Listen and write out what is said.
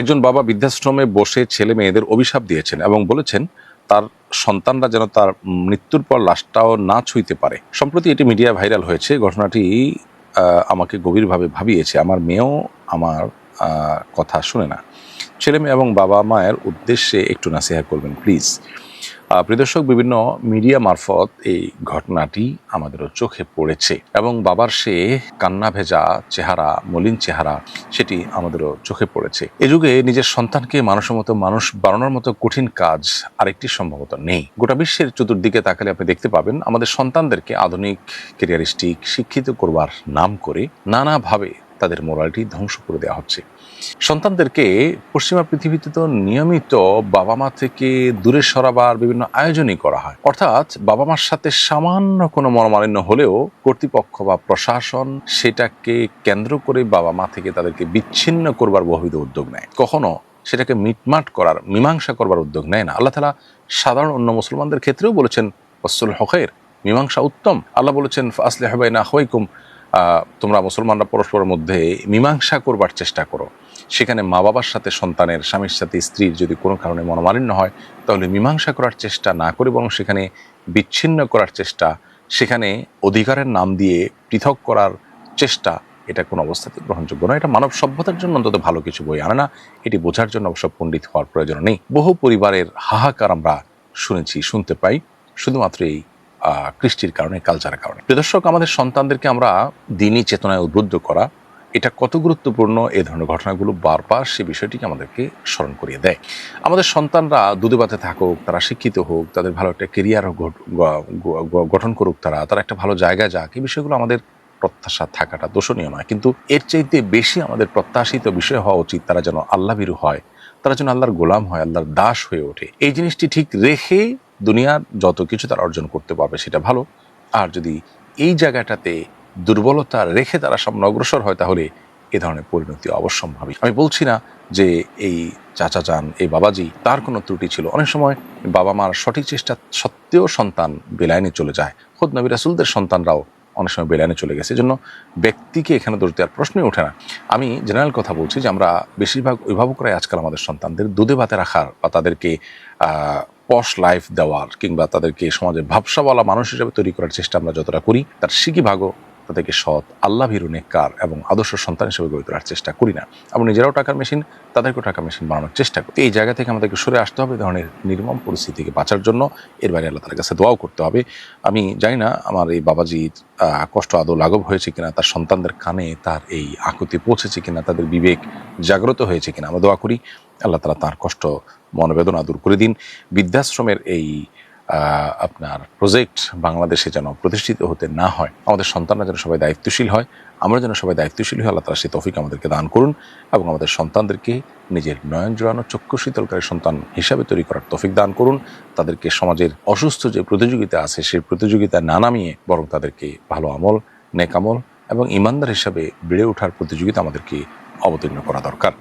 একজন বাবা বৃদ্ধাশ্রমে বসে ছেলে মেয়েদের অভিশাপ দিয়েছেন এবং বলেছেন তার সন্তানরা যেন তার মৃত্যুর পর লাশটাও না ছুঁইতে পারে। সম্প্রতি এটি মিডিয়া ভাইরাল হয়েছে। ঘটনাটি আমাকে গভীরভাবে ভাবিয়েছে। আমার মেয়েও আমার কথা শুনে না। ছেলে মেয়ে এবং বাবা মায়ের উদ্দেশ্যে একটু নাসিহা করবেন প্লিজ। প্রিয় দর্শক, বিভিন্ন মিডিয়া মারফত এই ঘটনাটি আমাদেরও চোখে পড়েছে এবং বাবার সে কান্না ভেজা চেহারা, মলিন চেহারা, সেটি আমাদেরও চোখে পড়েছে। এ যুগে নিজের সন্তানকে মানুষের মতো মানুষ বানানোর মতো কঠিন কাজ আরেকটি সম্ভবত নেই। গোটা বিশ্বের চতুর্দিকে তাকালে আপনি দেখতে পাবেন আমাদের সন্তানদেরকে আধুনিক, ক্যারিয়ারিস্টিক, শিক্ষিত করবার নাম করে নানাভাবে তাদের মোরালিটি ধ্বংস করে দেওয়া হচ্ছে। সন্তানদেরকে পশ্চিমা পৃথিবীতে তো নিয়মিত বাবা মা থেকে দূরে সরাবার বিভিন্ন আয়োজনই করা হয়। অর্থাৎ বাবা মার সাথে সামান্য কোনো মনোমালিন্য হলেও কর্তৃপক্ষ বা প্রশাসন সেটাকে কেন্দ্র করে বাবা মা থেকে তাদেরকে বিচ্ছিন্ন করবার বহুবিধ উদ্যোগ নেয়। কখনো সেটাকে মিটমাট করার, মীমাংসা করবার উদ্যোগ নেয় না। আল্লাহ তাআলা সাধারণ অন্য মুসলমানদের ক্ষেত্রেও বলেছেন ওয়াসলুহ খায়র, মীমাংসা উত্তম। আল্লাহ বলেছেন ফাসলিহু বাইনা আখাওয়াইকুম, তোমরা মুসলমানরা পরস্পরের মধ্যে মীমাংসা করবার চেষ্টা করো। সেখানে মা বাবার সাথে সন্তানের, স্বামীর সাথে স্ত্রীর যদি কোনো কারণে মনোমালিন্য হয়, তাহলে মীমাংসা করার চেষ্টা না করে বরং সেখানে বিচ্ছিন্ন করার চেষ্টা, সেখানে অধিকারের নাম দিয়ে পৃথক করার চেষ্টা, এটা কোনো অবস্থাতে গ্রহণযোগ্য নয়। এটা মানব সভ্যতার জন্য অন্তত ভালো কিছু বই আনে না। এটি বোঝার জন্য অবশ্য পণ্ডিত হওয়ার প্রয়োজন নেই। বহু পরিবারের হাহাকার আমরা শুনেছি, শুনতে পাই, শুধুমাত্র এই কৃষ্টির কারণে, কালচারের কারণে। প্রিয় দর্শক, আমাদের সন্তানদেরকে আমরা দিনী চেতনায় উদ্বুদ্ধ করা, এটা কত গুরুত্বপূর্ণ, এই ধরনের ঘটনাগুলো বারবার সে বিষয়টিকে আমাদেরকে স্মরণ করিয়ে দেয়। আমাদের সন্তানরা দুধে ভাতে থাকুক, তারা শিক্ষিত হোক, তাদের ভালো একটা কেরিয়ার গঠন করুক, তারা একটা ভালো জায়গায় যাক, এই বিষয়গুলো আমাদের প্রত্যাশা থাকাটা দোষণীয় নয়। কিন্তু এর চাইতে বেশি আমাদের প্রত্যাশিত বিষয় হওয়া উচিত তারা যেন আল্লাহ ভীরু হয়, তারা যেন আল্লাহর গোলাম হয়, আল্লাহর দাস হয়ে ওঠে। এই জিনিসটি ঠিক রেখে দুনিয়ার যত কিছু তারা অর্জন করতে পারবে সেটা ভালো। আর যদি এই জায়গাটাতে দুর্বলতা রেখে তারা সামনে অগ্রসর হয়, তাহলে এ ধরনের পরিণতি অবশ্যম্ভাবী। আমি বলছি না যে এই চাচা যান, এই বাবাজি তার কোনো ত্রুটি ছিল। অনেক সময় বাবা মার সঠিক চেষ্টা সত্ত্বেও সন্তান বেলাইনে চলে যায়। খোদ নবী রাসূলদের সন্তানরাও অনেক সময় বেলাইনে চলে গেছে। এজন্য ব্যক্তিকে এখানে দোষ দেওয়ার প্রশ্নই ওঠে না। আমি জেনারেল কথা বলছি যে আমরা বেশিরভাগ অভিভাবকরাই আজকাল আমাদের সন্তানদের দুধে ভাতে রাখার বা তাদেরকে পশ লাইফ দেওয়ার কিংবা তাদেরকে সমাজে ভাবসাওয়ালা মানুষ হিসেবে তৈরি করার চেষ্টা আমরা যতটা করি, তার সিকি ভাগও তাদেরকে সৎ, আল্লাহ ভীরু, নেককার এবং আদর্শ সন্তান হিসেবে গড়ে তোলার চেষ্টা করি না। আমরা নিজেরাও টাকার মেশিন, তাদেরকেও টাকার মেশিন বানানোর চেষ্টা করি। এই জায়গা থেকে আমাদেরকে সরে আসতে হবে, এই ধরনের নির্মম পরিস্থিতি থেকে বাঁচার জন্য। এর বাইরে আল্লাহ তাআলার কাছে দোয়াও করতে হবে। আমি জানি না আমার এই বাবাজির কষ্ট আদৌ লাঘব হয়েছে কিনা, তার সন্তানদের কানে তার এই আকুতি পৌঁছেছে কিনা, তাদের বিবেক জাগ্রত হয়েছে কিনা। আমরা দোয়া করি আল্লাহ তাআলা তার কষ্ট, মনোবেদনা দূর করে দিন। বৃদ্ধাশ্রমের এই আপনার প্রজেক্ট বাংলাদেশে যেন প্রতিষ্ঠিত হতে না হয়। আমাদের সন্তানরা যেন সবাই দায়িত্বশীল হয়, আমরা যেন সবাই দায়িত্বশীল হই। আল্লাহ তাআলা সেই তৌফিক আমাদেরকে দান করুন এবং আমাদের সন্তানদেরকে নিজের নয়ন জোড়ানো, চক্ষু শীতলকারী সন্তান হিসাবে তৈরি করার তৌফিক দান করুন। তাদেরকে সমাজের অসুস্থ যে প্রতিযোগিতা আছে সেই প্রতিযোগিতায় না নামিয়ে বরং তাদেরকে ভালো আমল, নেক আমল এবং ইমানদার হিসাবে বেড়ে ওঠার প্রতিযোগিতা আমাদেরকে অবতীর্ণ করা দরকার।